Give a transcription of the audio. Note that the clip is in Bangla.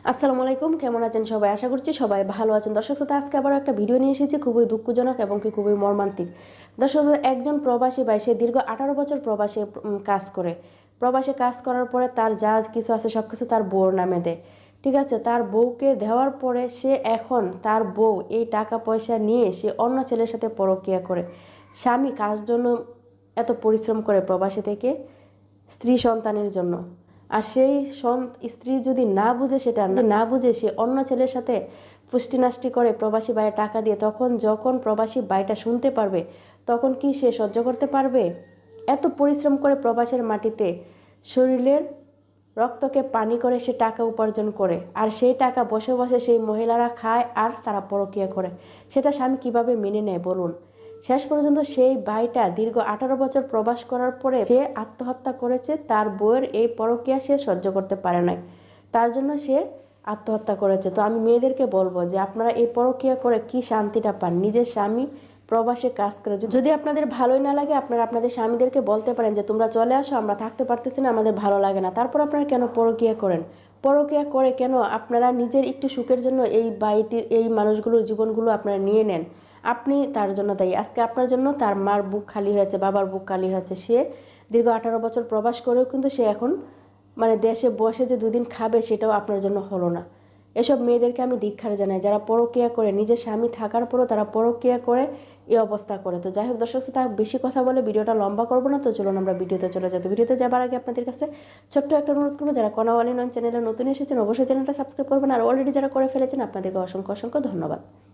আসসালামু আলাইকুম, কেমন আছেন সবাই? আশা করছি সবাই ভালো আছেন। দর্শক শ্রোতা, আজকে আবারও একটা ভিডিও নিয়ে এসেছি খুবই দুঃখজনক এবং খুবই মর্মান্তিক। দর্শক শ্রোতা, একজন প্রবাসী ভাই, সে দীর্ঘ 18 বছর প্রবাসে কাজ করে। প্রবাসে কাজ করার পরে তার যা কিছু আছে সব কিছু তার বউর নামে দেয়। ঠিক আছে, তার বউকে দেওয়ার পরে সে এখন তার বউ এই টাকা পয়সা নিয়ে সে অন্য ছেলের সাথে পরকীয়া করে। স্বামী কাজ জন্য এত পরিশ্রম করে প্রবাসী থেকে স্ত্রী সন্তানের জন্য, আর সেই স্ত্রী যদি না বুঝে, সেটা না বুঝে সে অন্য ছেলের সাথে ফুষ্টিনাষ্টি করে প্রবাসী ভাইয়ের টাকা দিয়ে, তখন যখন প্রবাসী ভাইটা শুনতে পারবে তখন কি সে সহ্য করতে পারবে? এত পরিশ্রম করে প্রবাসের মাটিতে শরীরের রক্তকে পানি করে সে টাকা উপার্জন করে, আর সেই টাকা বসে বসে সেই মহিলারা খায় আর তারা পরকীয়া করে। সেটা স্বামী কিভাবে মেনে নেয় বলুন? শেষ পর্যন্ত সেই ভাইটা দীর্ঘ 18 বছর প্রবাস করার পরে সে আত্মহত্যা করেছে। তার বউয়ের এই পরকীয়া সে সহ্য করতে পারে নাই, তার জন্য সে আত্মহত্যা করেছে। তো আমি মেয়েদেরকে বলবো যে আপনারা এই পরকীয়া করে কি শান্তিটা পান? নিজের স্বামী প্রবাসে কাজ করে, যদি আপনাদের ভালোই না লাগে আপনারা আপনাদের স্বামীদেরকে বলতে পারেন যে তোমরা চলে আসো, আমরা থাকতে পারতেছি না, আমাদের ভালো লাগে না। তারপর আপনারা কেন পরকীয়া করেন? পরকীয়া করে কেন আপনারা নিজের একটু সুখের জন্য এই বাড়িটির এই মানুষগুলোর জীবনগুলো আপনারা নিয়ে নেন? আপনি তার জন্য দায়ী। আজকে আপনার জন্য তার মার বুক খালি হয়েছে, বাবার বুক খালি হয়েছে। সে দীর্ঘ 18 বছর প্রবাস করেও কিন্তু সে এখন দেশে বসে যে দুদিন খাবে সেটাও আপনার জন্য হলো না। এসব মেয়েদেরকে আমি ধিক্কার জানাই, যারা পরকীয়া করে, নিজের স্বামী থাকার পরও তারা পরকীয়া করে এই অবস্থা করে। তো যাই হোক দর্শক, তা বেশি কথা বলে ভিডিওটা লম্বা করবো না, তো চলুন আমরা ভিডিওতে চলে যাই। তো ভিডিওতে যাবার আগে আপনাদের কাছে ছোট্ট একটা অনুরোধ করবো, যারা কোনাওয়ালি নন চ্যানেলে নতুন এসেছেন অবশ্যই চ্যানেলটা সাবস্ক্রাইব করবেন, আর অলরেডি যারা করে ফেলেছেন আপনাদেরকে অসংখ্য অসংখ্য ধন্যবাদ।